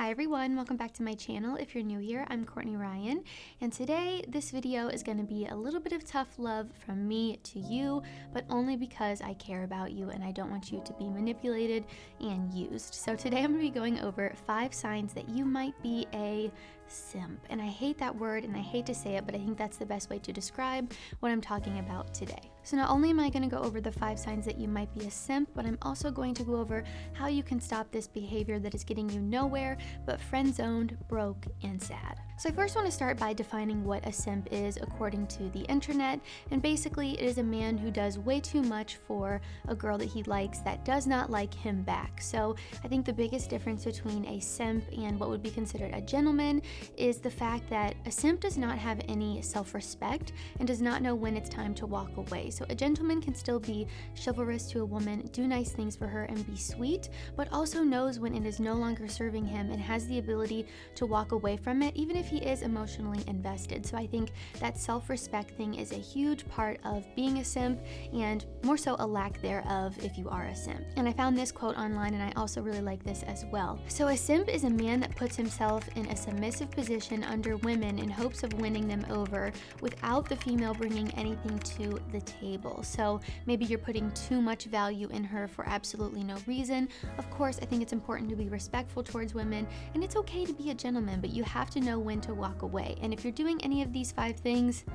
Hi everyone, welcome back to my channel. If you're new here, I'm Courtney Ryan, and today this video is going to be a little bit of tough love from me to you, but only because I care about you and I don't want you to be manipulated and used. So today I'm going to be going over 5 signs that you might be a simp. And I hate that word and I hate to say it, but I think that's the best way to describe what I'm talking about today. So not only am I going to go over the 5 signs that you might be a simp, but I'm also going to go over how you can stop this behavior that is getting you nowhere but friend-zoned, broke, and sad. So I first want to start by defining what a simp is according to the internet, and basically it is a man who does way too much for a girl that he likes that does not like him back. So I think the biggest difference between a simp and what would be considered a gentleman is the fact that a simp does not have any self-respect and does not know when it's time to walk away. So a gentleman can still be chivalrous to a woman, do nice things for her, and be sweet, but also knows when it is no longer serving him and has the ability to walk away from it, even if he is emotionally invested. So I think that self-respect thing is a huge part of being a simp, and more so a lack thereof if you are a simp. And I found this quote online and I also really like this as well. So a simp is a man that puts himself in a submissive position under women in hopes of winning them over without the female bringing anything to the table. So maybe you're putting too much value in her for absolutely no reason. Of course, I think it's important to be respectful towards women, and it's okay to be a gentleman, but you have to know when to walk away. And if you're doing any of these 5 things,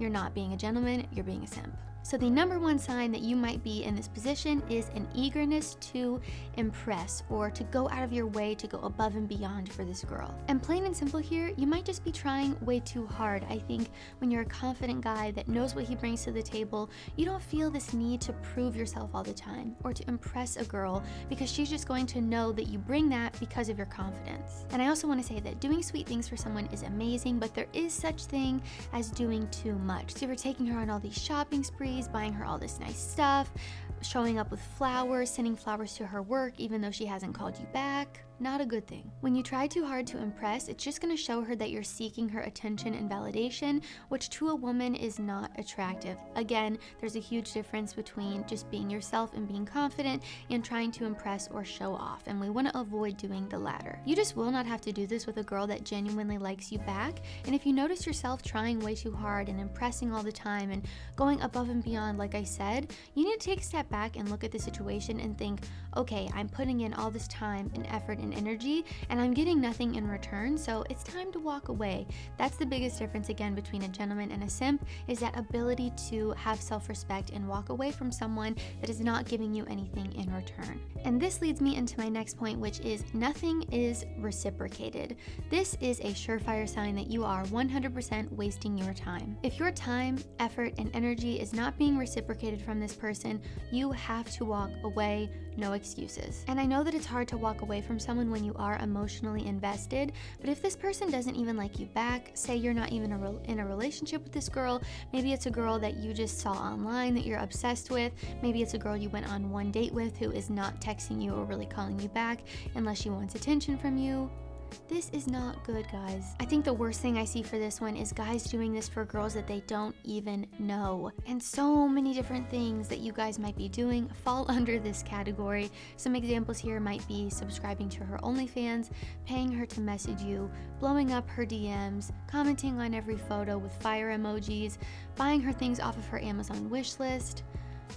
you're not being a gentleman, you're being a simp. So the number 1 sign that you might be in this position is an eagerness to impress or to go out of your way to go above and beyond for this girl. And plain and simple here, you might just be trying way too hard. I think when you're a confident guy that knows what he brings to the table, you don't feel this need to prove yourself all the time or to impress a girl, because she's just going to know that you bring that because of your confidence. And I also want to say that doing sweet things for someone is amazing, but there is such thing as doing too much. So if you're taking her on all these shopping sprees, buying her all this nice stuff, showing up with flowers, sending flowers to her work even though she hasn't called you back, not a good thing. When you try too hard to impress, it's just going to show her that you're seeking her attention and validation, which to a woman is not attractive. Again, there's a huge difference between just being yourself and being confident and trying to impress or show off, and we want to avoid doing the latter. You just will not have to do this with a girl that genuinely likes you back, and if you notice yourself trying way too hard and impressing all the time and going above and beyond, like I said, you need to take a step back and look at the situation and think, okay, I'm putting in all this time and effort and energy and I'm getting nothing in return, so it's time to walk away. That's the biggest difference again between a gentleman and a simp, is that ability to have self-respect and walk away from someone that is not giving you anything in return. And this leads me into my next point, which is nothing is reciprocated. This is a surefire sign that you are 100% wasting your time. If your time, effort, and energy is not being reciprocated from this person, you have to walk away, no excuses. And I know that it's hard to walk away from someone when you are emotionally invested, but if this person doesn't even like you back, say you're not even in a relationship with this girl, maybe it's a girl that you just saw online that you're obsessed with, maybe it's a girl you went on one date with who is not texting you or really calling you back unless she wants attention from you. This is not good, guys. I think the worst thing I see for this one is guys doing this for girls that they don't even know. And so many different things that you guys might be doing fall under this category. Some examples here might be subscribing to her OnlyFans, paying her to message you, blowing up her DMs, commenting on every photo with fire emojis, buying her things off of her Amazon wish list.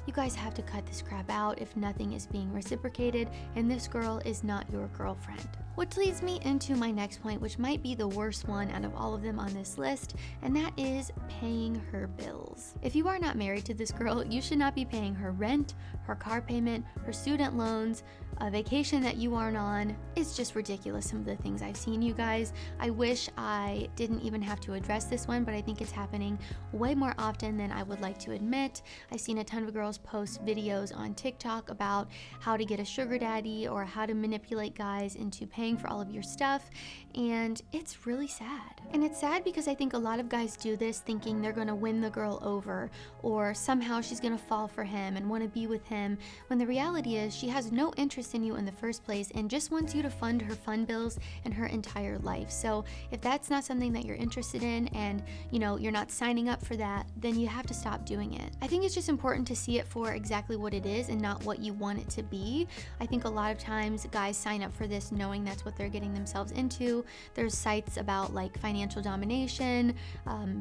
You guys have to cut this crap out if nothing is being reciprocated and this girl is not your girlfriend. Which leads me into my next point, which might be the worst one out of all of them on this list, and that is paying her bills. If you are not married to this girl, you should not be paying her rent, her car payment, her student loans, a vacation that you aren't on. It's just ridiculous, some of the things I've seen, you guys. I wish I didn't even have to address this one, but I think it's happening way more often than I would like to admit. I've seen a ton of girls post videos on TikTok about how to get a sugar daddy or how to manipulate guys into paying for all of your stuff, and it's really sad. And it's sad because I think a lot of guys do this thinking they're gonna win the girl over, or somehow she's gonna fall for him and want to be with him, when the reality is she has no interest in you in the first place and just wants you to fund her fun bills and her entire life. So if that's not something that you're interested in and you're not signing up for that, then you have to stop doing it. I think it's just important to see it for exactly what it is and not what you want it to be. I think a lot of times guys sign up for this knowing that that's what they're getting themselves into. There's sites about like financial domination,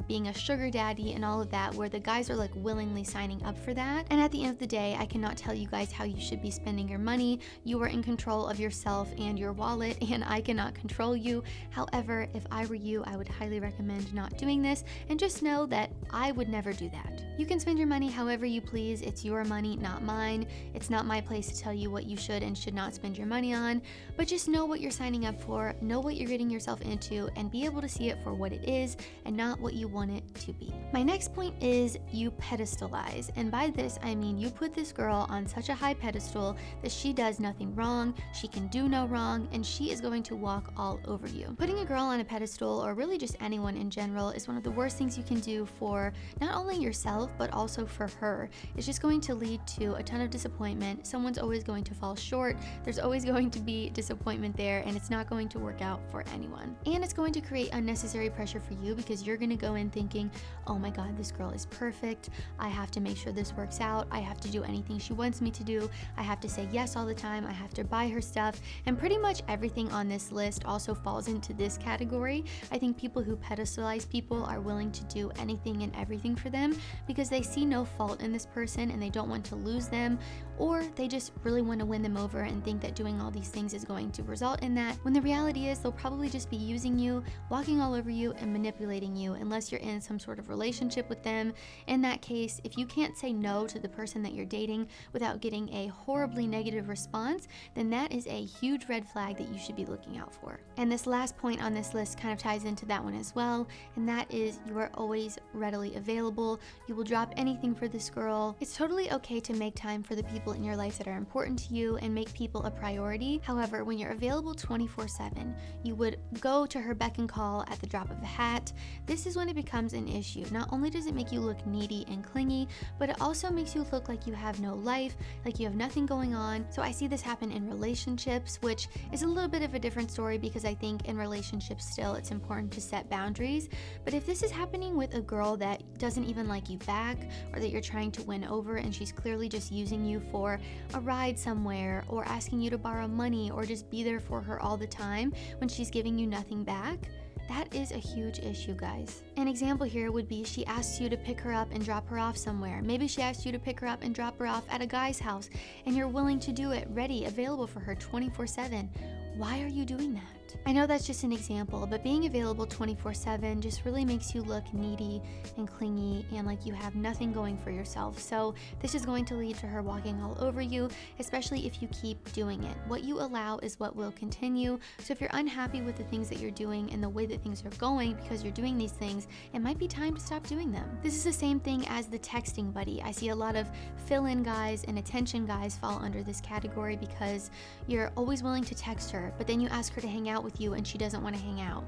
being a sugar daddy and all of that, where the guys are like willingly signing up for that. And at the end of the day, I cannot tell you guys how you should be spending your money. You are in control of yourself and your wallet, and I cannot control you. However, if I were you, I would highly recommend not doing this, and just know that I would never do that. You can spend your money however you please. It's your money, not mine. It's not my place to tell you what you should and should not spend your money on, but just know what you're signing up for, know what you're getting yourself into, and be able to see it for what it is and not what you want it to be. My next point is you pedestalize, and by this I mean you put this girl on such a high pedestal that she does nothing wrong, she can do no wrong, and she is going to walk all over you. Putting a girl on a pedestal, or really just anyone in general, is one of the worst things you can do for not only yourself but also for her. It's just going to lead to a ton of disappointment. Someone's always going to fall short, there's always going to be disappointment there, and it's not going to work out for anyone. And it's going to create unnecessary pressure for you, because you're going to go in thinking, oh my god, this girl is perfect, I have to make sure this works out, I have to do anything she wants me to do, I have to say yes all the time, I have to buy her stuff. And pretty much everything on this list also falls into this category. I think people who pedestalize people are willing to do anything and everything for them because they see no fault in this person and they don't want to lose them, or they just really want to win them over and think that doing all these things is going to result in that, when the reality is they'll probably just be using you, walking all over you, and manipulating you, unless you're in some sort of relationship with them. In that case, if you can't say no to the person that you're dating without getting a horribly negative response, then that is a huge red flag that you should be looking out for. And this last point on this list kind of ties into that one as well, and that is you are always readily available. You will drop anything for this girl. It's totally okay to make time for the people in your life that are important to you and make people a priority. However, when you're available 24/7, you would go to her beck and call at the drop of a hat. This is when it becomes an issue. Not only does it make you look needy and clingy, but it also makes you look like you have no life, like you have nothing going on. So I see this happen in relationships, which is a little bit of a different story, because I think in relationships still it's important to set boundaries. But if this is happening with a girl that doesn't even like you back, or that you're trying to win over and she's clearly just using you for a ride somewhere, or asking you to borrow money, or just be there for her all the time when she's giving you nothing back, that is a huge issue, guys. An example here would be she asks you to pick her up and drop her off somewhere. Maybe she asks you to pick her up and drop her off at a guy's house, and you're willing to do it, ready, available for her 24/7. Why are you doing that? I know that's just an example, but being available 24/7 just really makes you look needy and clingy and like you have nothing going for yourself. So this is going to lead to her walking all over you, especially if you keep doing it. What you allow is what will continue. So if you're unhappy with the things that you're doing and the way that things are going because you're doing these things, it might be time to stop doing them. This is the same thing as the texting buddy. I see a lot of fill-in guys and attention guys fall under this category because you're always willing to text her, but then you ask her to hang out with you and she doesn't want to hang out.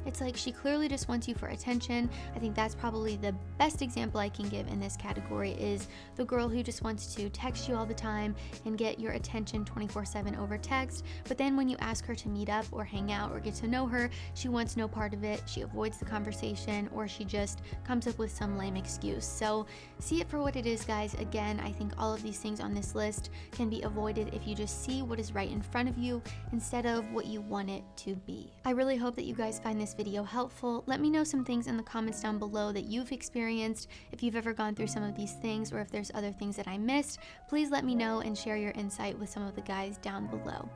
It's like she clearly just wants you for attention. I think that's probably the best example I can give in this category, is the girl who just wants to text you all the time and get your attention 24/7 over text, but then when you ask her to meet up or hang out or get to know her, she wants no part of it. She avoids the conversation, or she just comes up with some lame excuse. So see it for what it is, guys. Again, I think all of these things on this list can be avoided if you just see what is right in front of you instead of what you want it to be. I really hope that you guys find this video helpful. Let me know some things in the comments down below that you've experienced. If you've ever gone through some of these things, or if there's other things that I missed, please let me know and share your insight with some of the guys down below.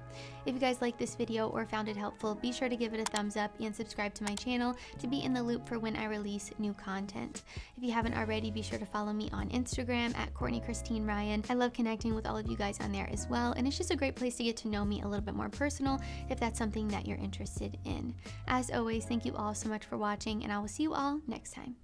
If you guys liked this video or found it helpful, be sure to give it a thumbs up and subscribe to my channel to be in the loop for when I release new content. If you haven't already, be sure to follow me on Instagram at Courtney Christine Ryan. I love connecting with all of you guys on there as well, and it's just a great place to get to know me a little bit more personal if that's something that you're interested in. As always, thank you all so much for watching, and I will see you all next time.